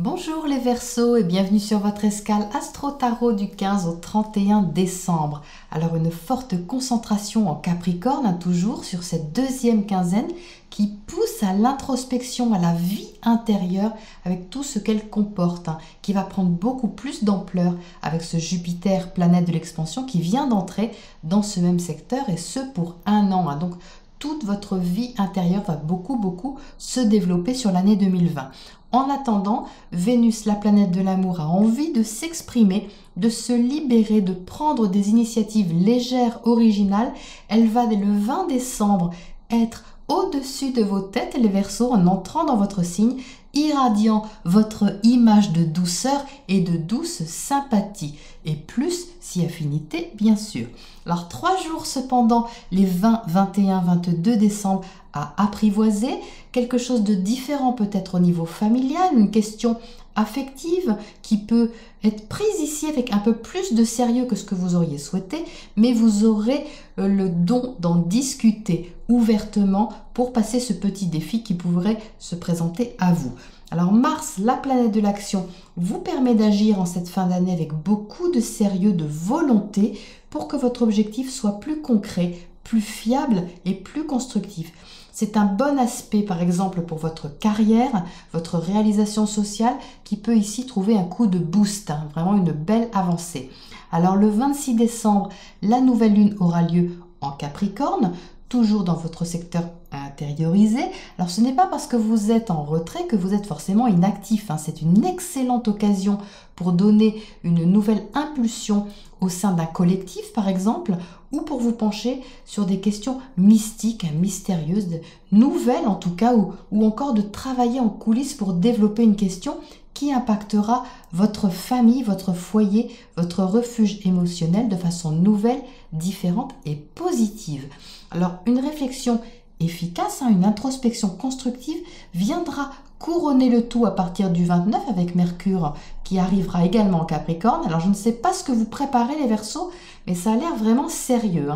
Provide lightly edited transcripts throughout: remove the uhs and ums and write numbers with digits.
Bonjour les Verseaux et bienvenue sur votre escale Astro Tarot du 15 au 31 décembre. Alors une forte concentration en Capricorne, toujours sur cette deuxième quinzaine qui pousse à l'introspection, à la vie intérieure avec tout ce qu'elle comporte, qui va prendre beaucoup plus d'ampleur avec ce Jupiter, planète de l'expansion, qui vient d'entrer dans ce même secteur et ce pour un an. Donc toute votre vie intérieure va beaucoup se développer sur l'année 2020. En attendant, Vénus, la planète de l'amour, a envie de s'exprimer, de se libérer, de prendre des initiatives légères, originales. Elle va dès le 20 décembre être au-dessus de vos têtes, les Verseaux, en entrant dans votre signe, irradiant votre image de douceur et de douce sympathie. Et plus si affinité, bien sûr. Alors 3 jours cependant, les 20, 21, 22 décembre, à apprivoiser, quelque chose de différent peut-être au niveau familial, une question affective qui peut être prise ici avec un peu plus de sérieux que ce que vous auriez souhaité, mais vous aurez le don d'en discuter ouvertement pour passer ce petit défi qui pourrait se présenter à vous. Alors Mars, la planète de l'action, vous permet d'agir en cette fin d'année avec beaucoup de sérieux, de volonté pour que votre objectif soit plus concret, plus fiable et plus constructif. C'est un bon aspect, par exemple, pour votre carrière, votre réalisation sociale, qui peut ici trouver un coup de boost, vraiment une belle avancée. Alors, le 26 décembre, la nouvelle lune aura lieu en Capricorne, toujours dans votre secteur intériorisé. Alors, ce n'est pas parce que vous êtes en retrait que vous êtes forcément inactif. C'est une excellente occasion pour donner une nouvelle impulsion au sein d'un collectif, par exemple, ou pour vous pencher sur des questions mystiques, mystérieuses, nouvelles en tout cas, ou encore de travailler en coulisses pour développer une question qui impactera votre famille, votre foyer, votre refuge émotionnel de façon nouvelle, différente et positive. Alors, une réflexion efficace, une introspection constructive viendra couronner le tout à partir du 29 avec Mercure qui arrivera également en Capricorne. Alors, je ne sais pas ce que vous préparez les Verseaux, mais ça a l'air vraiment sérieux.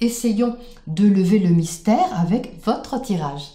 Essayons de lever le mystère avec votre tirage.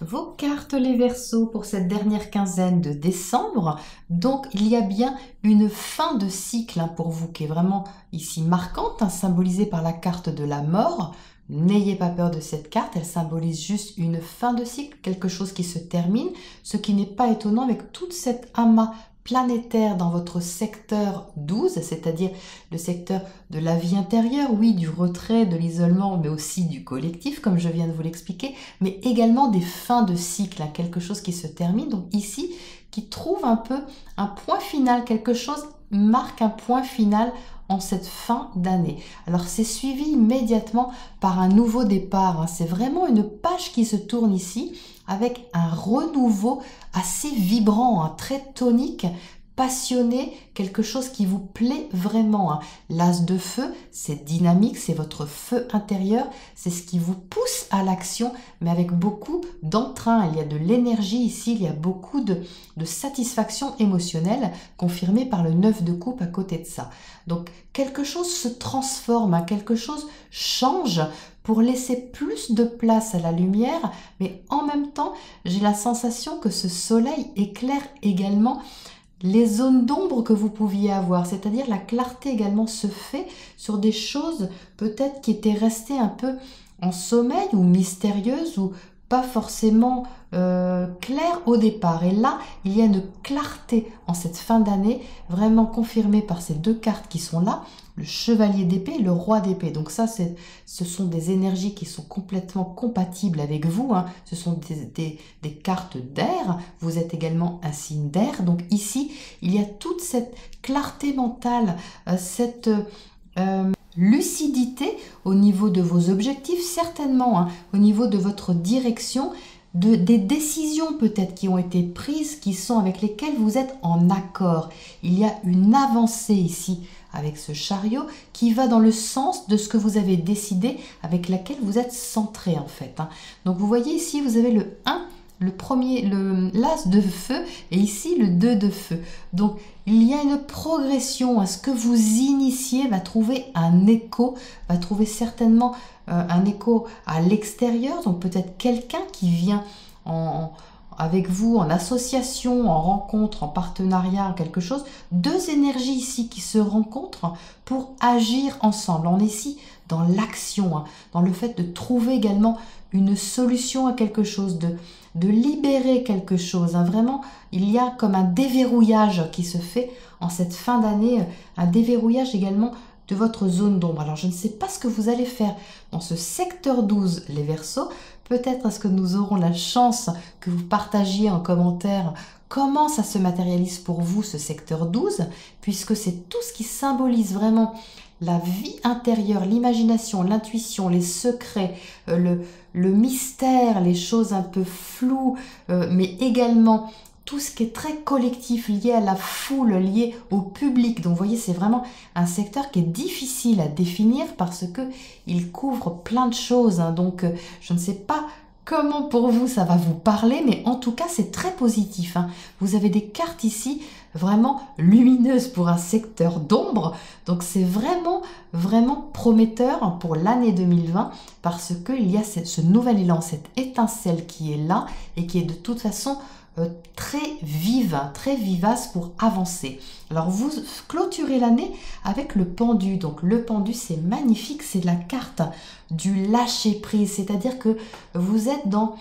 Vos cartes les Verseaux pour cette dernière quinzaine de décembre. Donc il y a bien une fin de cycle pour vous qui est vraiment ici marquante, symbolisée par la carte de la mort. N'ayez pas peur de cette carte, elle symbolise juste une fin de cycle, quelque chose qui se termine, ce qui n'est pas étonnant avec toute cette amas planétaire dans votre secteur 12, c'est-à-dire le secteur de la vie intérieure, oui, du retrait, de l'isolement, mais aussi du collectif, comme je viens de vous l'expliquer, mais également des fins de cycle, quelque chose qui se termine, donc ici, qui trouve un peu un point final, quelque chose marque un point final en cette fin d'année. Alors c'est suivi immédiatement par un nouveau départ, c'est vraiment une page qui se tourne ici avec un renouveau assez vibrant, très tonique, passionné, quelque chose qui vous plaît vraiment. L'as de feu, c'est dynamique, c'est votre feu intérieur, c'est ce qui vous pousse à l'action, mais avec beaucoup d'entrain. Il y a de l'énergie ici, il y a beaucoup de satisfaction émotionnelle, confirmée par le 9 de coupe à côté de ça. Donc quelque chose se transforme, quelque chose change pour laisser plus de place à la lumière, mais en même temps, j'ai la sensation que ce soleil éclaire également les zones d'ombre que vous pouviez avoir, c'est-à-dire la clarté également se fait sur des choses peut-être qui étaient restées un peu en sommeil ou mystérieuses ou pas forcément claires au départ. Et là, il y a une clarté en cette fin d'année vraiment confirmée par ces deux cartes qui sont là, le chevalier d'épée et le roi d'épée. Donc ça, ce sont des énergies qui sont complètement compatibles avec vous. Ce sont des cartes d'air. Vous êtes également un signe d'air. Donc ici, il y a toute cette clarté mentale, cette lucidité au niveau de vos objectifs, certainement, au niveau de votre direction, des décisions peut-être qui ont été prises, qui sont avec lesquelles vous êtes en accord. Il y a une avancée ici avec ce chariot qui va dans le sens de ce que vous avez décidé, avec laquelle vous êtes centré en fait. Donc vous voyez ici, vous avez le 1, le premier, l'as de feu, et ici le 2 de feu. Donc il y a une progression, ce que vous initiez va trouver un écho, va trouver certainement un écho à l'extérieur, donc peut-être quelqu'un qui vient avec vous, en association, en rencontre, en partenariat, quelque chose. Deux énergies ici qui se rencontrent pour agir ensemble. On est ici dans l'action, hein, dans le fait de trouver également une solution à quelque chose, de libérer quelque chose. Hein. Vraiment, il y a comme un déverrouillage qui se fait en cette fin d'année, un déverrouillage également de votre zone d'ombre. Alors, je ne sais pas ce que vous allez faire dans ce secteur 12, les Verseaux. Peut-être est-ce que nous aurons la chance que vous partagiez en commentaire comment ça se matérialise pour vous, ce secteur 12, puisque c'est tout ce qui symbolise vraiment la vie intérieure, l'imagination, l'intuition, les secrets, le mystère, les choses un peu floues, mais également tout ce qui est très collectif, lié à la foule, lié au public. Donc vous voyez, c'est vraiment un secteur qui est difficile à définir parce que il couvre plein de choses. Hein. Donc je ne sais pas comment pour vous ça va vous parler, mais en tout cas c'est très positif. Hein. Vous avez des cartes ici vraiment lumineuses pour un secteur d'ombre. Donc c'est vraiment, vraiment prometteur pour l'année 2020 parce qu'il y a ce nouvel élan, cette étincelle qui est là et qui est de toute façon très vive, très vivace pour avancer. Alors vous clôturez l'année avec le pendu. Donc le pendu, c'est magnifique, c'est la carte du lâcher prise, c'est-à-dire que vous êtes dans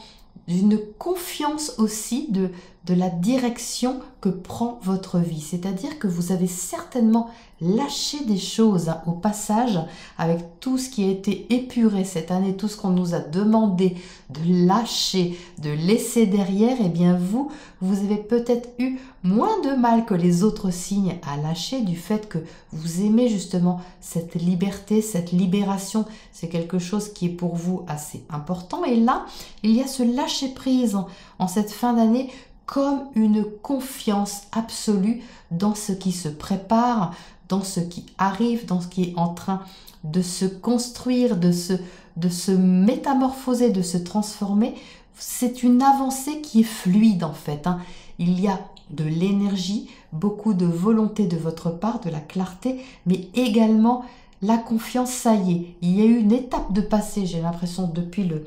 une confiance aussi de la direction que prend votre vie. C'est-à-dire que vous avez certainement lâché des choses au passage avec tout ce qui a été épuré cette année, tout ce qu'on nous a demandé de lâcher, de laisser derrière. Et bien vous avez peut-être eu moins de mal que les autres signes à lâcher du fait que vous aimez justement cette liberté, cette libération. C'est quelque chose qui est pour vous assez important. Et là, il y a ce lâcher prise en cette fin d'année comme une confiance absolue dans ce qui se prépare, dans ce qui arrive, dans ce qui est en train de se construire, de se métamorphoser, de se transformer. C'est une avancée qui est fluide en fait. Hein. Il y a de l'énergie, beaucoup de volonté de votre part, de la clarté, mais également la confiance, ça y est. Il y a eu une étape de passé, j'ai l'impression, depuis le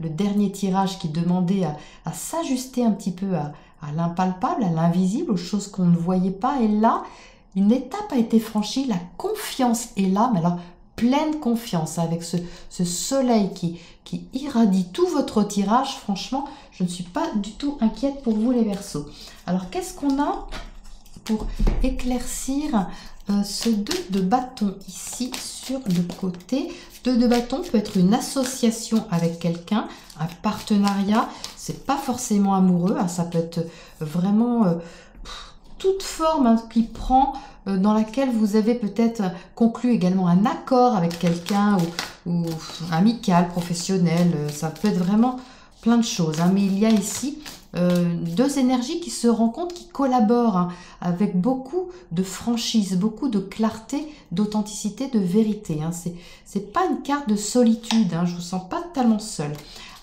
dernier tirage qui demandait à s'ajuster un petit peu à l'impalpable, à l'invisible, aux choses qu'on ne voyait pas. Et là, une étape a été franchie, la confiance est là, mais alors pleine confiance avec ce soleil qui irradie tout votre tirage. Franchement, je ne suis pas du tout inquiète pour vous les Verseaux. Alors, qu'est-ce qu'on a pour éclaircir ce 2 de bâton ici sur le côté? 2 de bâton peut être une association avec quelqu'un, un partenariat. C'est pas forcément amoureux, hein, ça peut être vraiment toute forme hein, qui prend dans laquelle vous avez peut-être conclu également un accord avec quelqu'un ou amical, professionnel. Ça peut être vraiment plein de choses. Hein, mais il y a ici deux énergies qui se rencontrent, qui collaborent hein, avec beaucoup de franchise, beaucoup de clarté, d'authenticité, de vérité. Hein. C'est pas une carte de solitude, hein, je vous sens pas tellement seule.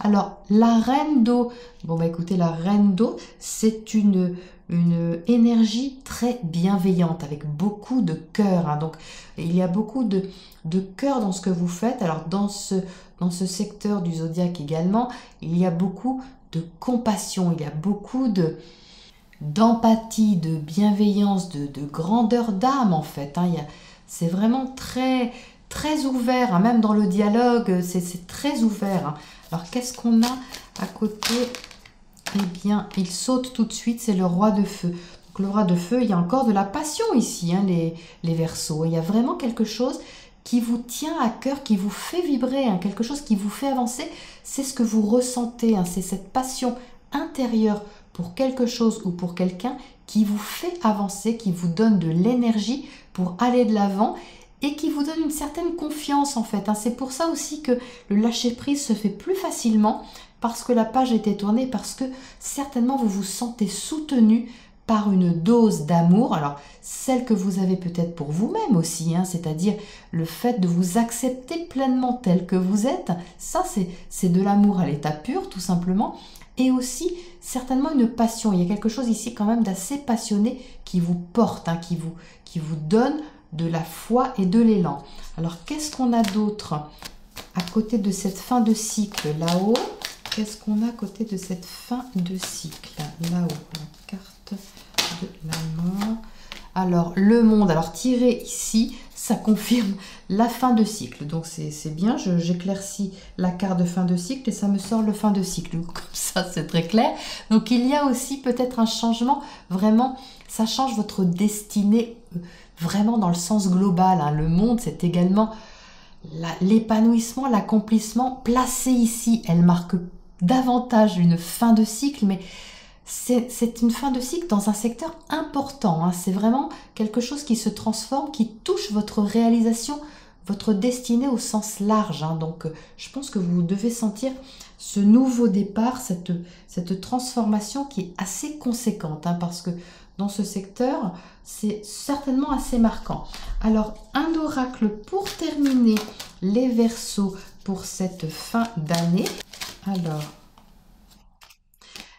Alors, la reine d'eau, bon bah écoutez, la reine d'eau, c'est une énergie très bienveillante, avec beaucoup de cœur. Hein. Donc, il y a beaucoup de cœur dans ce que vous faites. Alors, dans ce secteur du zodiaque également, il y a beaucoup de compassion, il y a beaucoup d'empathie, de bienveillance, de grandeur d'âme en fait. Hein. C'est vraiment très, très ouvert, hein. Même dans le dialogue, c'est très ouvert. Hein. Alors, qu'est-ce qu'on a à côté? Eh bien, il saute tout de suite, c'est le roi de feu. Donc, le roi de feu, il y a encore de la passion ici, hein, les Verseaux. Il y a vraiment quelque chose qui vous tient à cœur, qui vous fait vibrer, hein, quelque chose qui vous fait avancer. C'est ce que vous ressentez, hein, c'est cette passion intérieure pour quelque chose ou pour quelqu'un qui vous fait avancer, qui vous donne de l'énergie pour aller de l'avant et qui vous donne une certaine confiance en fait. Hein. C'est pour ça aussi que le lâcher-prise se fait plus facilement parce que la page a été tournée, parce que certainement vous vous sentez soutenu par une dose d'amour, alors celle que vous avez peut-être pour vous-même aussi, hein, c'est-à-dire le fait de vous accepter pleinement tel que vous êtes, ça c'est de l'amour à l'état pur tout simplement, et aussi certainement une passion. Il y a quelque chose ici quand même d'assez passionné qui vous porte, hein, qui vous donne de la foi et de l'élan. Alors qu'est-ce qu'on a d'autre à côté de cette fin de cycle là-haut? qu'est-ce qu'on a à côté de cette fin de cycle? Là-haut, la carte de la mort. Alors, le monde, alors tiré ici, ça confirme la fin de cycle. Donc, c'est bien, j'éclaircis la carte de fin de cycle et ça me sort le fin de cycle. Donc, comme ça, c'est très clair. Donc, il y a aussi peut-être un changement, vraiment, ça change votre destinée, vraiment dans le sens global. Hein. Le monde, c'est également l'épanouissement, l'accomplissement. Placé ici, elle marque davantage une fin de cycle, mais c'est une fin de cycle dans un secteur important. Hein. C'est vraiment quelque chose qui se transforme, qui touche votre réalisation, votre destinée au sens large. Hein. Donc, je pense que vous devez sentir ce nouveau départ, cette transformation qui est assez conséquente, hein, parce que dans ce secteur, c'est certainement assez marquant. Alors, un oracle pour terminer les Verseaux pour cette fin d'année. Alors,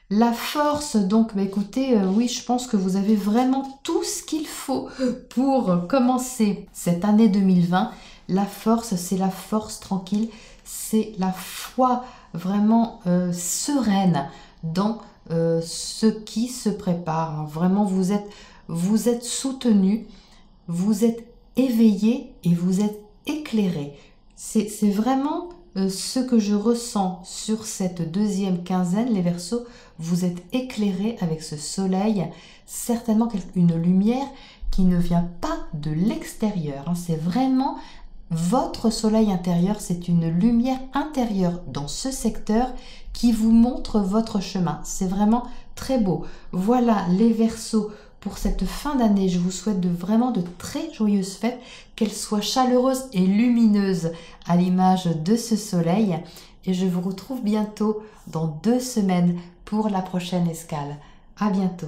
la force, donc, bah écoutez, oui, je pense que vous avez vraiment tout ce qu'il faut pour commencer cette année 2020. La force, c'est la force tranquille, c'est la foi vraiment sereine dans ce qui se prépare. Hein. Vraiment, vous êtes soutenu, vous êtes éveillé et vous êtes éclairé. C'est vraiment ce que je ressens sur cette deuxième quinzaine, les Verseaux. Vous êtes éclairés avec ce soleil, certainement une lumière qui ne vient pas de l'extérieur. Hein. C'est vraiment votre soleil intérieur, c'est une lumière intérieure dans ce secteur qui vous montre votre chemin. C'est vraiment très beau. Voilà les Verseaux pour cette fin d'année. Je vous souhaite vraiment de très joyeuses fêtes, qu'elles soient chaleureuses et lumineuses à l'image de ce soleil. Et je vous retrouve bientôt dans 2 semaines pour la prochaine escale. À bientôt.